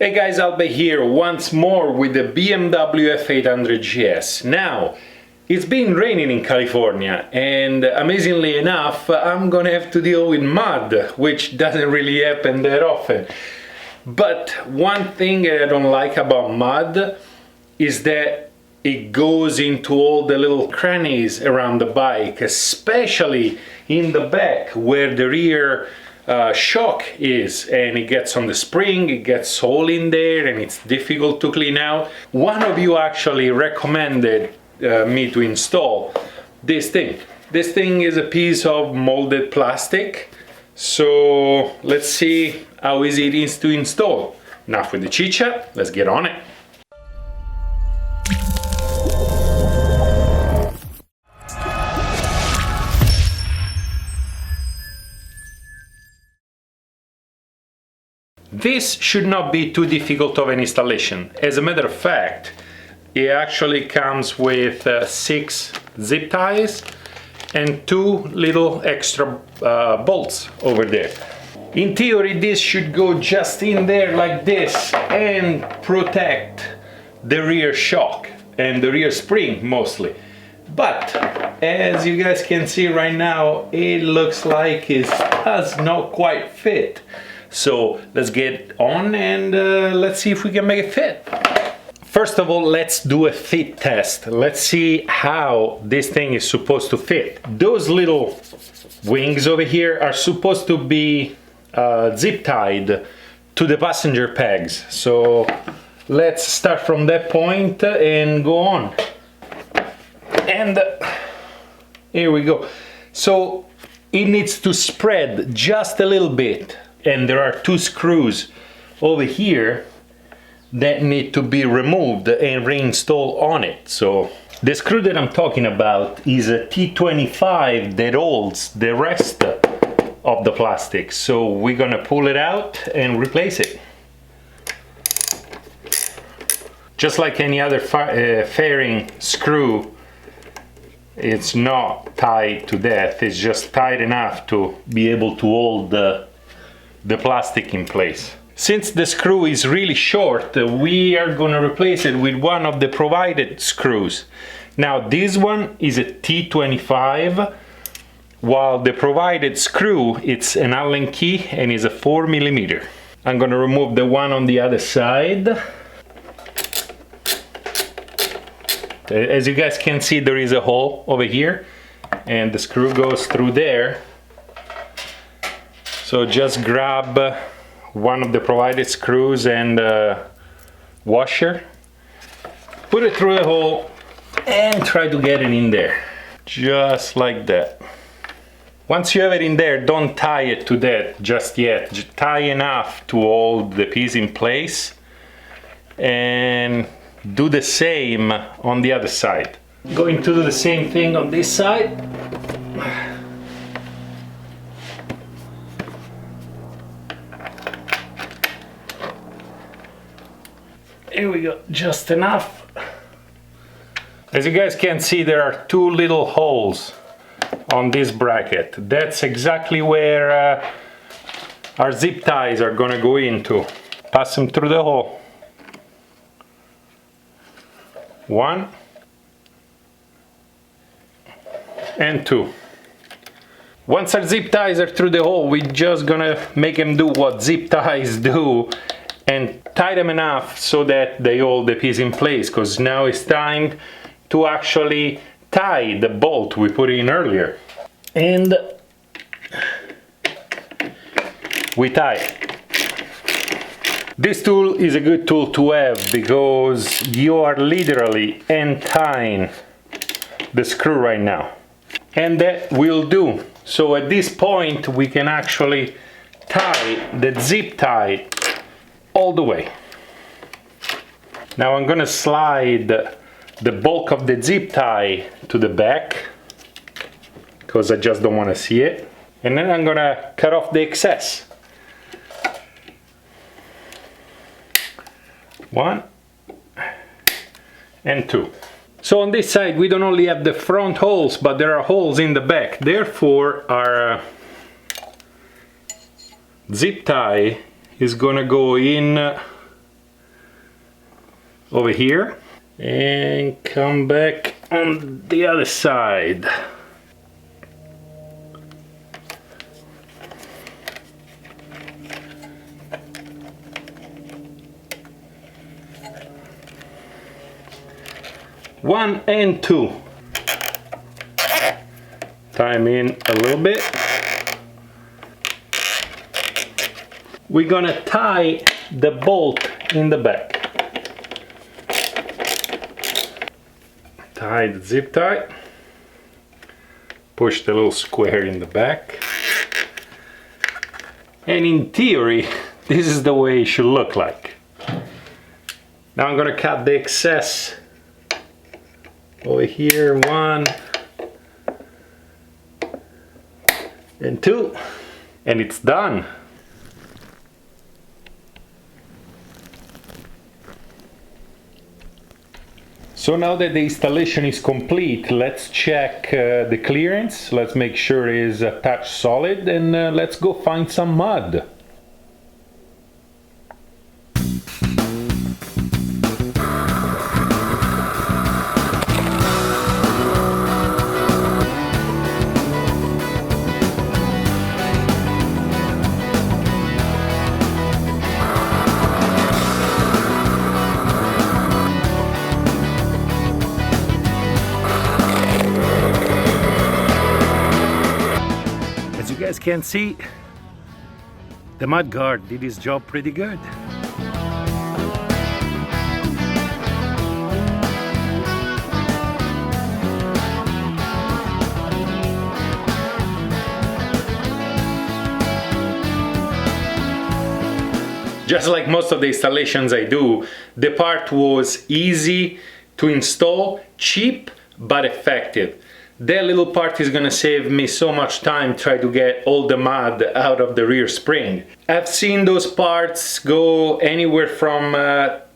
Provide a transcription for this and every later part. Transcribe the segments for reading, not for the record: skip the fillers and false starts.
Hey guys, Albe here once more with the BMW F800GS. Now, it's been raining in California and amazingly enough I'm gonna have to deal with mud, which doesn't really happen that often. But one thing I don't like about mud is that it goes into all the little crannies around the bike, especially in the back where the rear shock is, and it gets on the spring, it gets all in there and it's difficult to clean out. One of you actually recommended me to install this thing. This thing is a piece of molded plastic, so let's see how easy it is to install. Enough with the chit chat, let's get on it. This should not be too difficult of an installation. As a matter of fact, it actually comes with 6 zip ties and 2 little extra bolts over there. In theory, this should go just in there like this and protect the rear shock and the rear spring mostly. But as you guys can see right now, it looks like it does not quite fit. So let's get on and let's see if we can make it fit. First of all, let's do a fit test. Let's see how this thing is supposed to fit. Those little wings over here are supposed to be zip tied to the passenger pegs. So let's start from that point and go on. And here we go. So it needs to spread just a little bit. And there are 2 screws over here that need to be removed and reinstalled on it. So the screw that I'm talking about is a T25 that holds the rest of the plastic. So we're gonna pull it out and replace it. Just like any other fairing screw, it's not tied to death, it's just tight enough to be able to hold the plastic in place. Since the screw is really short, we are going to replace it with one of the provided screws. Now this one is a T25, while the provided screw, it's an Allen key and is a 4mm. I'm going to remove the one on the other side. As you guys can see, there is a hole over here and the screw goes through there. So just grab one of the provided screws and washer, put it through the hole and try to get it in there, just like that. Once you have it in there, don't tie it to that just yet. Just tie enough to hold the piece in place and do the same on the other side. Going to do the same thing on this side. Here we go, just enough. As you guys can see, there are 2 little holes on this bracket. That's exactly where our zip ties are gonna go into. Pass them through the hole. 1 and 2. Once our zip ties are through the hole, we're just gonna make them do what zip ties do and tie them enough so that they hold the piece in place, because now it's time to actually tie the bolt we put in earlier. And we tie it. This tool is a good tool to have because you are literally untying the screw right now. And that will do. So at this point we can actually tie the zip tie all the way. Now I'm gonna slide the bulk of the zip tie to the back because I just don't want to see it, and then I'm gonna cut off the excess. 1 and 2. So on this side we don't only have the front holes, but there are holes in the back. Therefore our zip tie is gonna go in over here and come back on the other side. One and two. Time in a little bit. We're gonna tie the bolt in the back. Tie the zip tie. Push the little square in the back. And in theory, this is the way it should look like. Now I'm gonna cut the excess over here, 1 and 2, and it's done. So now that the installation is complete, let's check the clearance. Let's make sure it is attached solid, and let's go find some mud. You guys can see, the mud guard did his job pretty good. Just like most of the installations I do, the part was easy to install, cheap but effective. That little part is gonna save me so much time trying to get all the mud out of the rear spring. I've seen those parts go anywhere from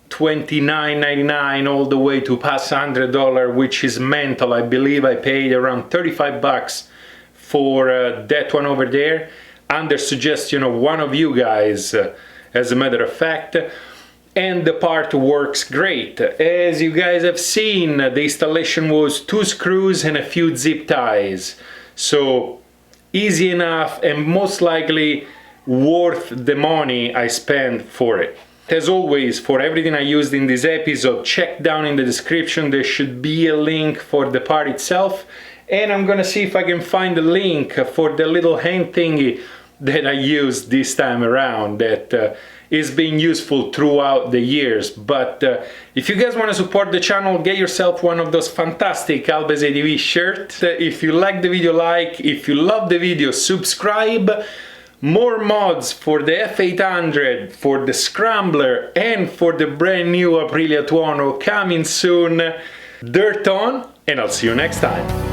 $29.99 all the way to past $100, which is mental. I believe I paid around 35 bucks for that one over there, under suggestion of one of you guys, as a matter of fact. And the part works great. As you guys have seen, the installation was 2 screws and a few zip ties. So easy enough and most likely worth the money I spent for it. As always, for everything I used in this episode, check down in the description. There should be a link for the part itself. And I'm gonna see if I can find a link for the little hand thingy that I used this time around that is being useful throughout the years. But if you guys want to support the channel, get yourself one of those fantastic Albe ADV shirts. If you like the video, like. If you love the video, subscribe. More mods for the F800, for the Scrambler, and for the brand new Aprilia Tuono coming soon. Dirt on, and I'll see you next time.